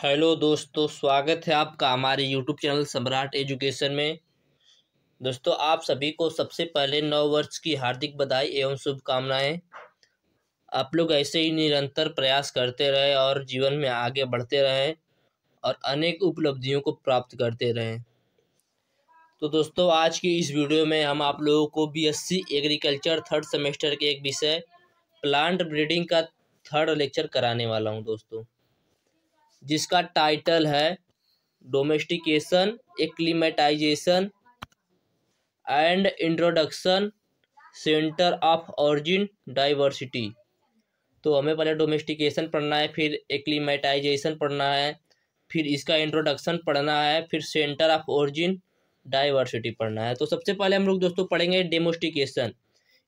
Hello दोस्तों, स्वागत है आपका हमारे यूट्यूब चैनल सम्राट एजुकेशन में। दोस्तों, आप सभी को सबसे पहले नव वर्ष की हार्दिक बधाई एवं शुभकामनाएं। आप लोग ऐसे ही निरंतर प्रयास करते रहें और जीवन में आगे बढ़ते रहें और अनेक उपलब्धियों को प्राप्त करते रहें। तो दोस्तों, आज की इस वीडियो में हम आप लोगों को बीएससी एग्रीकल्चर थर्ड सेमेस्टर के एक विषय प्लांट ब्रीडिंग का थर्ड लेक्चर कराने वाला हूं दोस्तों, जिसका टाइटल है domestication, acclimatisation and introduction, centre of origin, diversity. तो हमें पहले डोमेस्टिकेशन पढ़ना है, फिर एक्लीमेटाइजेशन पढ़ना है, फिर इसका इंट्रोडक्शन पढ़ना है, फिर सेंटर ऑफ ऑरिजिन, डाइवर्सिटी पढ़ना है। तो सबसे पहले हम लोग दोस्तों पढ़ेंगे डोमेस्टिकेशन।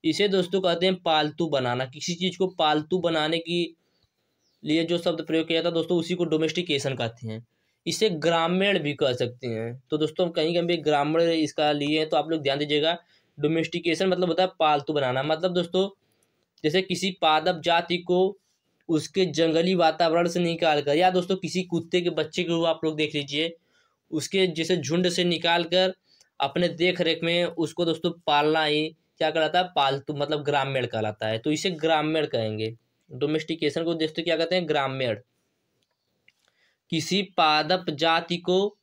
इसे दोस्तों कहते हैं पालतू बनाना। किसी चीज़ को पालतू बनाने की लिए जो शब्द प्रयोग किया जाता है दोस्तों, उसी को डोमेस्टिकेशन कहते हैं। इसे ग्रामीण भी कह सकते हैं। तो दोस्तों, हम कहीं कहीं भी ग्रामीण इसका लिए हैं, तो आप लोग ध्यान दीजिएगा। डोमेस्टिकेशन मतलब होता है पालतू बनाना। मतलब दोस्तों, जैसे किसी पादप जाति को उसके जंगली वातावरण से निकाल कर, या दोस्तों किसी कुत्ते के बच्चे को आप लोग देख लीजिए, उसके जैसे झुंड से निकाल कर अपने देख रेख में उसको दोस्तों पालना ही क्या कहलाता है? पालतू, मतलब ग्रामीण कहलाता है। तो इसे ग्रामीण कहेंगे। डोमेस्टिकेशन को दोस्तों क्या कहते हैं? ग्रामीण। किसी पादप जाति को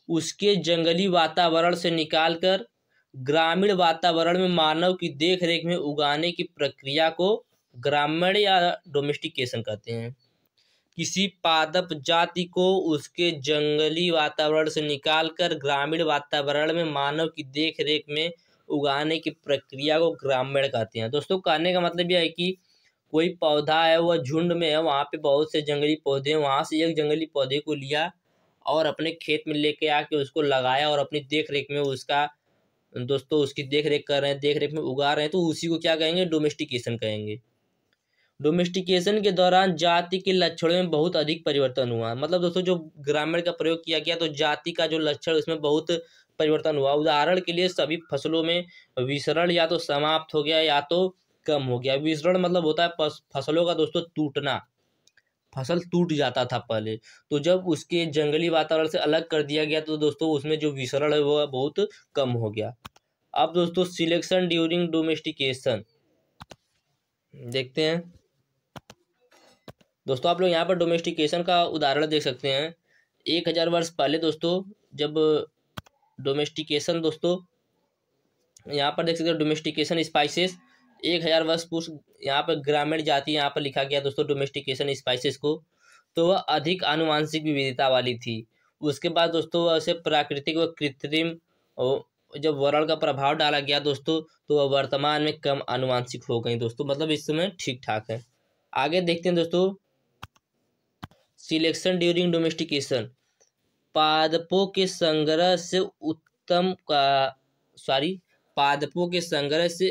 उसके जंगली वातावरण से निकालकर ग्रामीण वातावरण में मानव की देखरेख में उगाने की प्रक्रिया को ग्रामीण या डोमेस्टिकेशन कहते हैं। किसी पादप जाति को उसके जंगली वातावरण से निकालकर ग्रामीण वातावरण में मानव की देखरेख में उगाने की प्रक्रिया को ग्रामीण कहते हैं। दोस्तों, कहने का मतलब यह है कि कोई पौधा है, वह झुंड में है, वहाँ पे बहुत से जंगली पौधे हैं, वहाँ से एक जंगली पौधे को लिया और अपने खेत में लेके आके उसको लगाया और अपनी देख रेख में उसका दोस्तों उसकी देख रेख कर रहे हैं, देख रेख में उगा रहे हैं, तो उसी को क्या कहेंगे? डोमेस्टिकेशन कहेंगे। डोमेस्टिकेशन के दौरान जाति के लक्षणों में बहुत अधिक परिवर्तन हुआ। मतलब दोस्तों, जो ग्रामीण का प्रयोग किया गया तो जाति का जो लक्षण उसमें बहुत परिवर्तन हुआ। उदाहरण के लिए सभी फसलों में विसरण या तो समाप्त हो गया या तो कम हो गया। विसरण मतलब होता है फसलों का दोस्तों टूटना। फसल टूट जाता था पहले, तो जब उसके जंगली वातावरण से अलग कर दिया गया तो दोस्तों उसमें जो विसरण है वो बहुत कम हो गया। अब दोस्तों सिलेक्शन ड्यूरिंग डोमेस्टिकेशन देखते हैं। दोस्तों, आप लोग यहाँ पर डोमेस्टिकेशन का उदाहरण देख सकते हैं। 1000 वर्ष पहले दोस्तों, जब डोमेस्टिकेशन दोस्तों यहाँ पर देख सकते हो, डोमेस्टिकेशन स्पाइसेस 1000 वर्ष पूर्व यहाँ पर ग्रामीण जाति यहाँ पर लिखा गया दोस्तों डोमेस्टिकेशन स्पाइसेस को। तो वह अधिक आनुवांशिक विविधता वाली थी। उसके बाद दोस्तों ऐसे प्राकृतिक व कृत्रिम जब वर्ण का प्रभाव डाला गया दोस्तों, तो वह वर्तमान में कम आनुवांशिक हो गई दोस्तों। मतलब इस समय ठीक ठाक है। आगे देखते हैं दोस्तों, सिलेक्शन ड्यूरिंग डोमेस्टिकेशन। पादपों के संग्रह से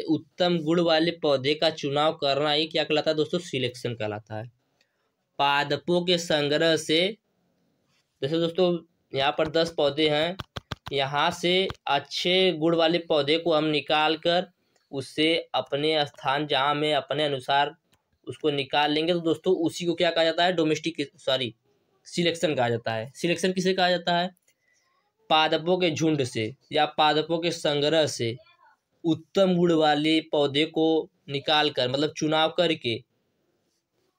उत्तम गुण वाले पौधे का चुनाव करना ही क्या कहलाता है दोस्तों? सिलेक्शन कहलाता है। पादपों के संग्रह से, जैसे दोस्तों यहाँ पर 10 पौधे हैं, यहाँ से अच्छे गुण वाले पौधे को हम निकाल कर उससे अपने स्थान जहाँ में अपने अनुसार उसको निकाल लेंगे, तो दोस्तों उसी को क्या कहा जाता है? सिलेक्शन कहा जाता है। सिलेक्शन किसे कहा जाता है? पादपों के झुंड से या पादपों के संग्रह से उत्तम गुण वाले पौधे को निकाल कर, मतलब चुनाव करके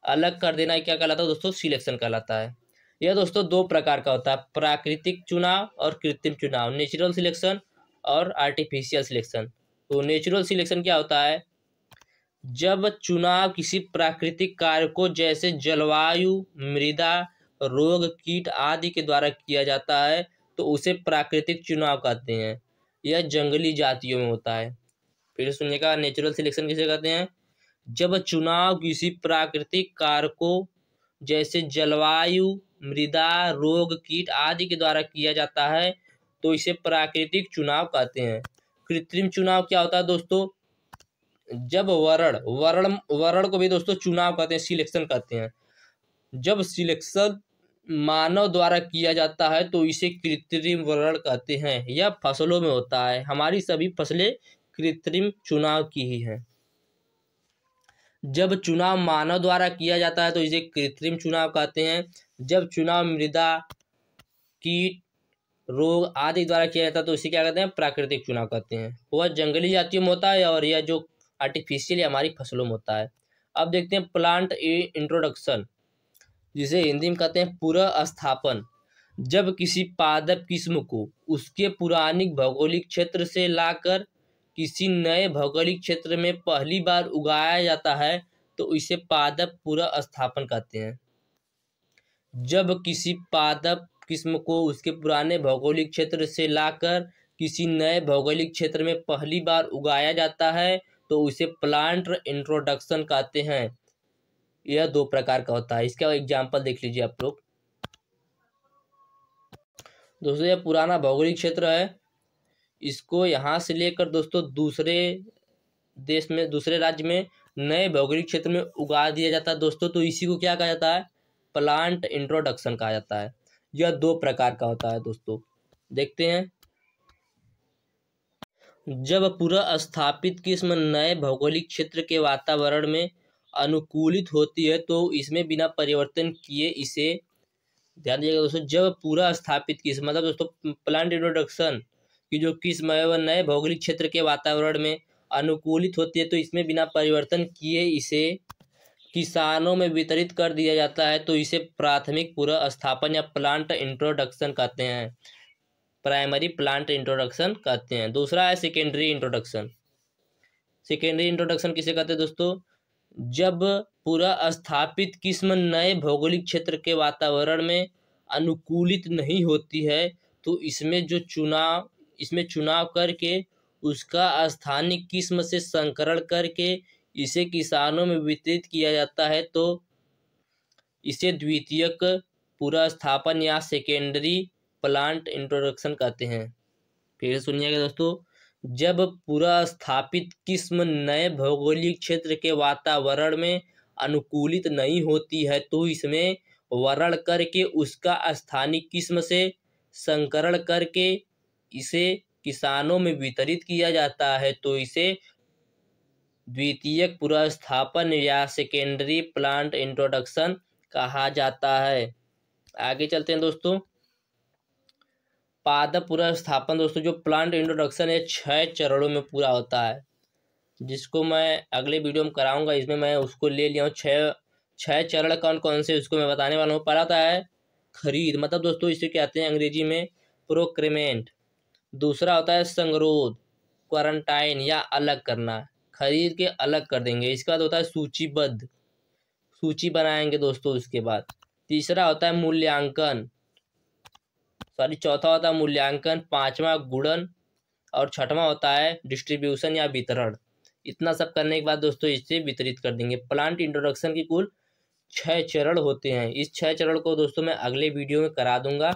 अलग कर देना क्या कहलाता है दोस्तों? सिलेक्शन कहलाता है। यह दोस्तों 2 प्रकार का होता है, प्राकृतिक चुनाव और कृत्रिम चुनाव, नेचुरल सिलेक्शन और आर्टिफिशियल सिलेक्शन। तो नेचुरल सिलेक्शन क्या होता है? जब चुनाव किसी प्राकृतिक कार्य को जैसे जलवायु, मृदा, रोग, कीट आदि के द्वारा किया जाता है तो उसे प्राकृतिक चुनाव कहते हैं। यह जंगली जातियों में होता है। फिर सुनिएगा, नेचुरल सिलेक्शन किसे कहते हैं? जब चुनाव किसी प्राकृतिक कार्य को जैसे जलवायु, मृदा, रोग, कीट आदि के द्वारा किया जाता है तो इसे प्राकृतिक चुनाव कहते हैं। कृत्रिम चुनाव क्या होता है दोस्तों? जब वर्ण को भी दोस्तों चुनाव कहते हैं, सिलेक्शन कहते हैं। जब सिलेक्शन मानव द्वारा किया जाता है तो इसे कृत्रिम वर्ण कहते हैं। यह फसलों में होता है। हमारी सभी फसलें कृत्रिम चुनाव की ही हैं। जब चुनाव मानव द्वारा किया जाता है तो इसे कृत्रिम चुनाव कहते हैं। जब चुनाव मृदा, कीट, रोग आदि द्वारा किया जाता है तो इसे क्या कहते हैं, प्राकृतिक चुनाव कहते हैं। वह जंगली जातियों में होता है और यह जो आर्टिफिशियल हमारी फसलों में होता है। अब देखते हैं प्लांट इंट्रोडक्शन, जिसे हिंदी में कहते हैं पुनर्स्थापन। जब किसी पादप किस्म को उसके पुरानी भौगोलिक क्षेत्र से लाकर किसी नए भौगोलिक क्षेत्र में पहली बार उगाया जाता है तो इसे पादप पुनर्स्थापन कहते हैं। जब किसी पादप किस्म को उसके पुराने भौगोलिक क्षेत्र से लाकर किसी नए भौगोलिक क्षेत्र में पहली बार उगाया जाता है तो उसे प्लांट इंट्रोडक्शन कहते हैं। यह दो प्रकार का होता है। इसका एग्जाम्पल देख लीजिए आप लोग। दोस्तों यह पुराना भौगोलिक क्षेत्र है, इसको यहाँ से लेकर दोस्तों दूसरे देश में, दूसरे राज्य में नए भौगोलिक क्षेत्र में उगा दिया जाता है दोस्तों, तो इसी को क्या कहा जाता है, प्लांट इंट्रोडक्शन कहा जाता है। यह दो प्रकार का होता है दोस्तों। देखते हैं, जब पूरा स्थापित किस्म नए भौगोलिक क्षेत्र के वातावरण में अनुकूलित होती है तो इसमें बिना परिवर्तन किए इसे, ध्यान दीजिएगा दोस्तों, जब पूरा स्थापित किस्म मतलब दोस्तों प्लांट इंट्रोडक्शन की जो किस्म है वह नए भौगोलिक क्षेत्र के वातावरण में अनुकूलित होती है तो इसमें बिना परिवर्तन किए इसे किसानों में वितरित कर दिया जाता है तो इसे प्राथमिक पुनर्स्थापन या प्लांट इंट्रोडक्शन कहते हैं, प्राइमरी प्लांट इंट्रोडक्शन कहते हैं। दूसरा है सेकेंडरी इंट्रोडक्शन। सेकेंडरी इंट्रोडक्शन किसे कहते हैं दोस्तों, जब पूरा स्थापित किस्म नए भौगोलिक क्षेत्र के वातावरण में अनुकूलित नहीं होती है तो इसमें चुनाव करके उसका स्थानीय किस्म से संकरण करके इसे किसानों में वितरित किया जाता है तो इसे द्वितीयक पुनर्स्थापन या सेकेंडरी प्लांट इंट्रोडक्शन कहते हैं। फिर सुनिएगा दोस्तों, जब पूरा स्थापित किस्म नए भौगोलिक क्षेत्र के वातावरण में अनुकूलित नहीं होती है तो इसमें वरण करके उसका स्थानीय किस्म से संकरण करके इसे किसानों में वितरित किया जाता है तो इसे द्वितीयक पुनर्स्थापन या सेकेंडरी प्लांट इंट्रोडक्शन कहा जाता है। आगे चलते हैं दोस्तों, पादप पुनर्स्थापन। दोस्तों जो प्लांट इंट्रोडक्शन है 6 चरणों में पूरा होता है, जिसको मैं अगले वीडियो में कराऊंगा। इसमें मैं उसको ले लिया हूँ। छह चरण कौन कौन से उसको मैं बताने वाला हूँ। पहला होता है खरीद, मतलब दोस्तों इसे कहते हैं अंग्रेजी में प्रोक्रीमेंट। दूसरा होता है संगरोध, क्वारंटाइन या अलग करना, खरीद के अलग कर देंगे। इसके बाद होता है सूचीबद्ध, सूची बनाएंगे दोस्तों। उसके बाद तीसरा होता है मूल्यांकन, चौथा होता है मूल्यांकन, पांचवा गुणन और छठवां होता है डिस्ट्रीब्यूशन या वितरण। इतना सब करने के बाद दोस्तों इसे वितरित कर देंगे। प्लांट इंट्रोडक्शन की कुल 6 चरण होते हैं। इस 6 चरण को दोस्तों मैं अगले वीडियो में करा दूंगा,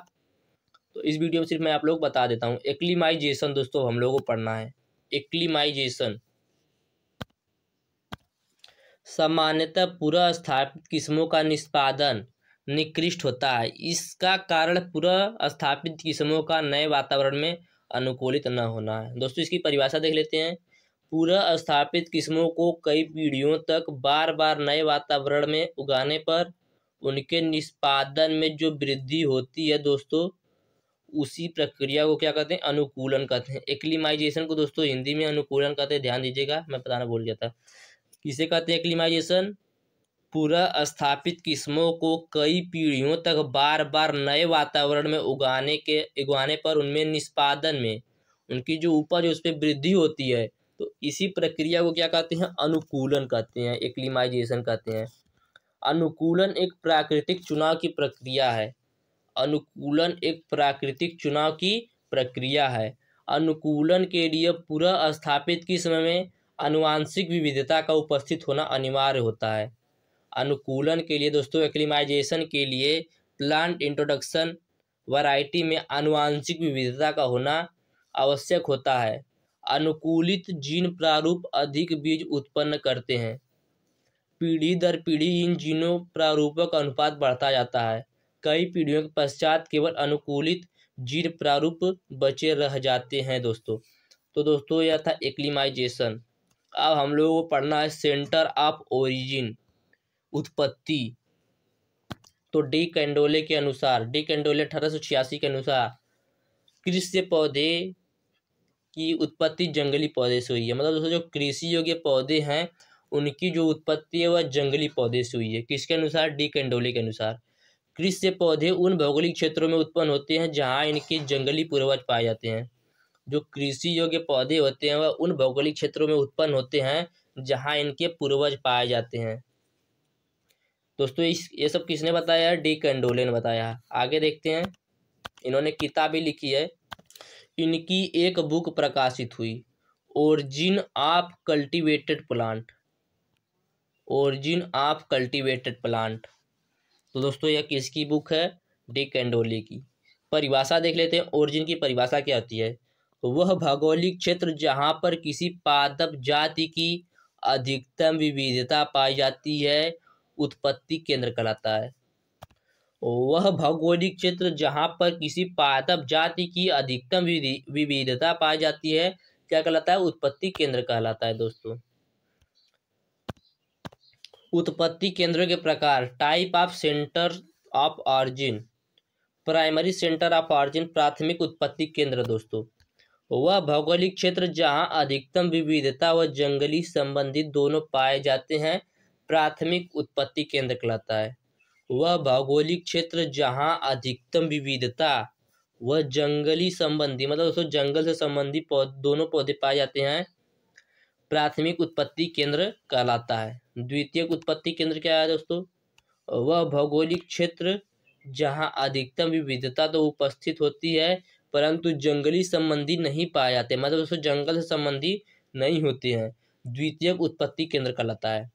तो इस वीडियो में सिर्फ मैं आप लोग बता देता हूँ। एक्लिमाइजेशन दोस्तों हम लोगों को पढ़ना है। एक्लिमाइजेशन सामान्यतः पूरा स्थापित किस्मों का निष्पादन निकृष्ट होता है। इसका कारण पूरा स्थापित किस्मों का नए वातावरण में अनुकूलित न होना है। दोस्तों इसकी परिभाषा देख लेते हैं। पूरा स्थापित किस्मों को कई पीढ़ियों तक बार बार नए वातावरण में उगाने पर उनके निष्पादन में जो वृद्धि होती है दोस्तों, उसी प्रक्रिया को क्या कहते हैं, अनुकूलन कहते हैं। एक्लिमाइजेशन को दोस्तों हिंदी में अनुकूलन कहते हैं। ध्यान दीजिएगा, मैं बताना भूल गया था। किसे कहते हैं एक्लिमाइजेशन, पूरा स्थापित किस्मों को कई पीढ़ियों तक बार बार नए वातावरण में उगाने पर उनमें निष्पादन में उनकी जो उपज है उस पर वृद्धि होती है, तो इसी प्रक्रिया को क्या कहते हैं, अनुकूलन कहते हैं, एक्लिमाइजेशन कहते हैं। अनुकूलन एक प्राकृतिक चुनाव की प्रक्रिया है। अनुकूलन एक प्राकृतिक चुनाव की प्रक्रिया है। अनुकूलन के लिए पूरा स्थापित किस्म में आनुवांशिक विविधता का उपस्थित होना अनिवार्य होता है। अनुकूलन के लिए दोस्तों, एक्लिमाइजेशन के लिए प्लांट इंट्रोडक्शन वैरायटी में आनुवांशिक विविधता का होना आवश्यक होता है। अनुकूलित जीन प्रारूप अधिक बीज उत्पन्न करते हैं। पीढ़ी दर पीढ़ी इन जीनों प्रारूपों का अनुपात बढ़ता जाता है। कई पीढ़ियों के पश्चात केवल अनुकूलित जीन प्रारूप बचे रह जाते हैं दोस्तों। तो दोस्तों यह था एक्लिमाइजेशन। अब हम लोगों को पढ़ना है सेंटर ऑफ ओरिजिन, उत्पत्ति। तो डी कैंडोले के अनुसार, डी कैंडोले 1886 के अनुसार कृषि पौधे की उत्पत्ति जंगली पौधे से हुई है। मतलब दोस्तों जो कृषि योग्य पौधे हैं उनकी जो उत्पत्ति है वह जंगली पौधे से हुई है। किसके अनुसार? डी कैंडोले के अनुसार। कृषि पौधे उन भौगोलिक क्षेत्रों में उत्पन्न होते हैं जहां इनके जंगली पूर्वज पाए जाते हैं। जो कृषि योग्य पौधे होते हैं वह उन भौगोलिक क्षेत्रों में उत्पन्न होते हैं जहां इनके पूर्वज पाए जाते हैं। दोस्तों ये सब किसने बताया? डी कैंडोले ने बताया। आगे देखते हैं, इन्होंने किताब भी लिखी है। इनकी एक बुक प्रकाशित हुई, origin of cultivated plant, origin of cultivated plant. तो दोस्तों यह किसकी बुक है? डी कैंडोले की। परिभाषा देख लेते हैं, ओरिजिन की परिभाषा क्या होती है। वह भौगोलिक क्षेत्र जहां पर किसी पादप जाति की अधिकतम विविधता पाई जाती है उत्पत्ति केंद्र कहलाता है। वह भौगोलिक क्षेत्र जहां पर किसी पादप जाति की अधिकतम विविधता पाई जाती है क्या कहलाता है? उत्पत्ति केंद्र कहलाता है। दोस्तों उत्पत्ति केंद्र के प्रकार, type of centre of origin. Primary centre of origin, प्राथमिक उत्पत्ति केंद्र। दोस्तों वह भौगोलिक क्षेत्र जहां अधिकतम विविधता व जंगली संबंधित दोनों पाए जाते हैं प्राथमिक उत्पत्ति केंद्र कहलाता है। वह भौगोलिक क्षेत्र जहां अधिकतम विविधता व जंगली संबंधी, मतलब दोस्तों जंगल से संबंधित दोनों पौधे पाए जाते हैं प्राथमिक उत्पत्ति केंद्र कहलाता है। द्वितीयक उत्पत्ति केंद्र क्या है दोस्तों? वह भौगोलिक क्षेत्र जहां अधिकतम विविधता तो उपस्थित होती है परंतु जंगली संबंधी नहीं पाए जाते, मतलब दोस्तों जंगल से संबंधी नहीं होते हैं, द्वितीयक उत्पत्ति केंद्र कहलाता है।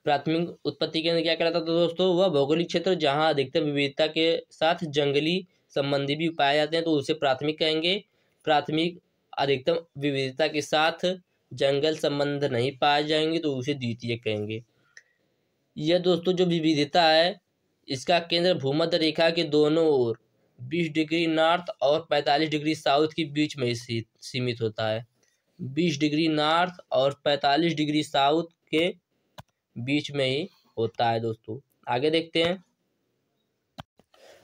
प्राथमिक उत्पत्ति केंद्र क्या कहलाता है दोस्तों? वह भौगोलिक क्षेत्र जहां अधिकतम विविधता के साथ जंगली संबंधी भी पाए जाते हैं तो उसे प्राथमिक कहेंगे। प्राथमिक अधिकतम विविधता के साथ जंगल संबंध नहीं पाए जाएंगे तो उसे द्वितीय कहेंगे। यह दोस्तों जो विविधता है इसका केंद्र भूमध्य रेखा के दोनों ओर 20 डिग्री नॉर्थ और 45 डिग्री साउथ के बीच में सीमित होता है। 20 डिग्री नॉर्थ और 45 डिग्री साउथ के बीच में ही होता है। दोस्तों आगे देखते हैं,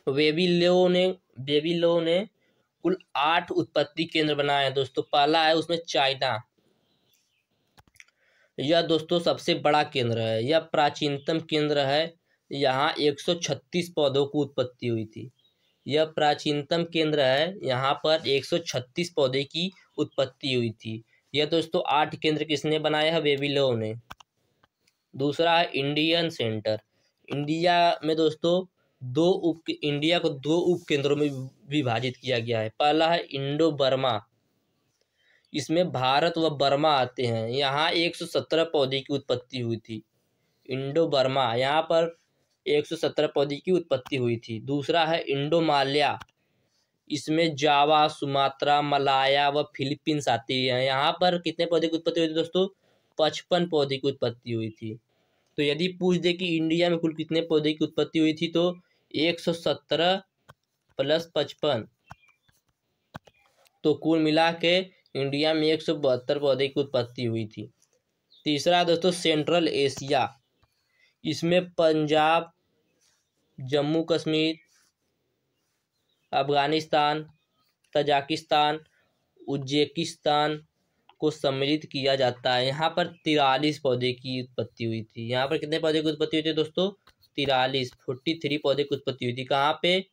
वेबिलो ने कुल 8 उत्पत्ति केंद्र बनाए हैं। दोस्तों पहला है उसमें चाइना। यह दोस्तों सबसे बड़ा केंद्र है, यह प्राचीनतम केंद्र है। यहाँ 136 पौधों की उत्पत्ति हुई थी। यह प्राचीनतम केंद्र है, यहाँ पर 136 पौधे की उत्पत्ति हुई थी। यह दोस्तों 8 केंद्र किसने बनाया है? वेबिलो ने। दूसरा है इंडियन सेंटर। इंडिया में दोस्तों इंडिया को 2 उप केंद्रों में विभाजित किया गया है। पहला है इंडो बर्मा, इसमें भारत व बर्मा आते हैं। यहाँ 117 पौधे की उत्पत्ति हुई थी। इंडो बर्मा, यहाँ पर 117 पौधे की उत्पत्ति हुई थी। दूसरा है इंडो माल्या, इसमें जावा, सुमात्रा, मलाया व फिलीपींस आती है। यहाँ पर कितने पौधे की उत्पत्ति हुई थी दोस्तों? 55 पौधे की उत्पत्ति हुई थी। तो यदि पूछ दे कि इंडिया में कुल कितने पौधे की उत्पत्ति हुई थी तो 117 + 55, तो कुल मिला के इंडिया में 172 पौधे की उत्पत्ति हुई थी। तीसरा दोस्तों सेंट्रल एशिया, इसमें पंजाब, जम्मू कश्मीर, अफगानिस्तान, तजाकिस्तान, उज्बेकिस्तान को सम्मिलित किया जाता है। यहाँ पर 43 पौधे की उत्पत्ति हुई थी। यहाँ पर कितने पौधे की उत्पत्ति हुई थी दोस्तों? 43 पौधे की उत्पत्ति हुई थी। कहाँ पे?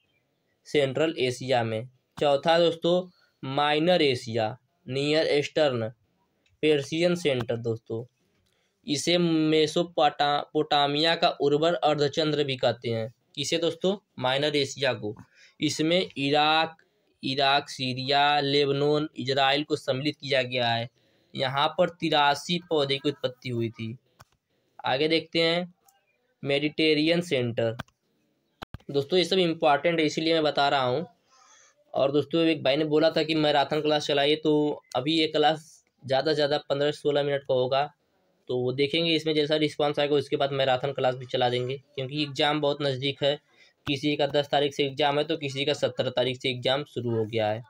सेंट्रल एशिया में। चौथा दोस्तों minor Asia, near eastern Persian centre. दोस्तों इसे मेसोपोटामिया का उर्वर अर्धचंद्र भी कहते हैं। किसे दोस्तों? माइनर एशिया को। इसमें इराक, सीरिया, लेबनान, इजराइल को सम्मिलित किया गया है। यहाँ पर 83 पौधे की उत्पत्ति हुई थी। आगे देखते हैं मेडिटेरियन सेंटर। दोस्तों ये सब इम्पॉर्टेंट है इसीलिए मैं बता रहा हूँ। और दोस्तों एक भाई ने बोला था कि मैराथन क्लास चलाइए, तो अभी ये क्लास ज़्यादा से ज़्यादा 15-16 मिनट का होगा, तो वो देखेंगे इसमें जैसा रिस्पांस आएगा उसके बाद मैराथन क्लास भी चला देंगे, क्योंकि एग्ज़ाम बहुत नज़दीक है। किसी का 10 तारीख से एग्ज़ाम है तो किसी का 17 तारीख से एग्ज़ाम शुरू हो गया है।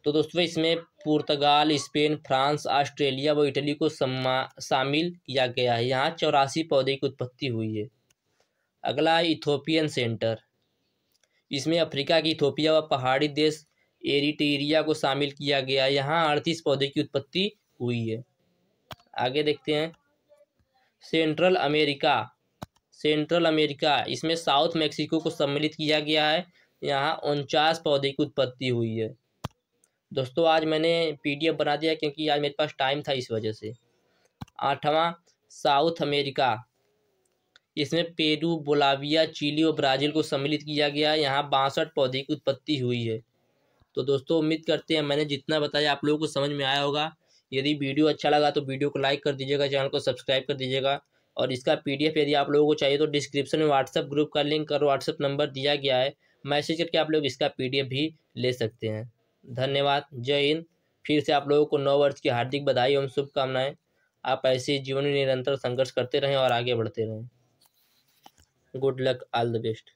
तो दोस्तों इसमें पुर्तगाल, स्पेन, फ्रांस, ऑस्ट्रेलिया व इटली को शामिल किया गया है। यहाँ 84 पौधे की उत्पत्ति हुई है। अगला है इथोपियन सेंटर। इसमें अफ्रीका की इथोपिया व पहाड़ी देश एरिट्रिया को शामिल किया गया है। यहाँ 38 पौधे की उत्पत्ति हुई है। आगे देखते हैं सेंट्रल अमेरिका। इसमें साउथ मैक्सिको को सम्मिलित किया गया है। यहाँ 49 पौधे की उत्पत्ति हुई है। दोस्तों आज मैंने PDF बना दिया क्योंकि आज मेरे पास टाइम था, इस वजह से। 8वां साउथ अमेरिका। इसमें पेरू, बोलाविया, चिली और ब्राज़ील को सम्मिलित किया गया है। यहाँ 62 पौधे की उत्पत्ति हुई है। तो दोस्तों उम्मीद करते हैं मैंने जितना बताया आप लोगों को समझ में आया होगा। यदि वीडियो अच्छा लगा तो वीडियो को लाइक कर दीजिएगा, चैनल को सब्सक्राइब कर दीजिएगा। और इसका PDF यदि आप लोगों को चाहिए तो डिस्क्रिप्शन में व्हाट्सएप ग्रुप का लिंक और व्हाट्सएप नंबर दिया गया है। मैसेज करके आप लोग इसका PDF भी ले सकते हैं। धन्यवाद। जय हिंद। फिर से आप लोगों को नव वर्ष की हार्दिक बधाई एवं शुभकामनाएं। आप ऐसे जीवन में निरंतर संघर्ष करते रहें और आगे बढ़ते रहें। Good luck, all the best.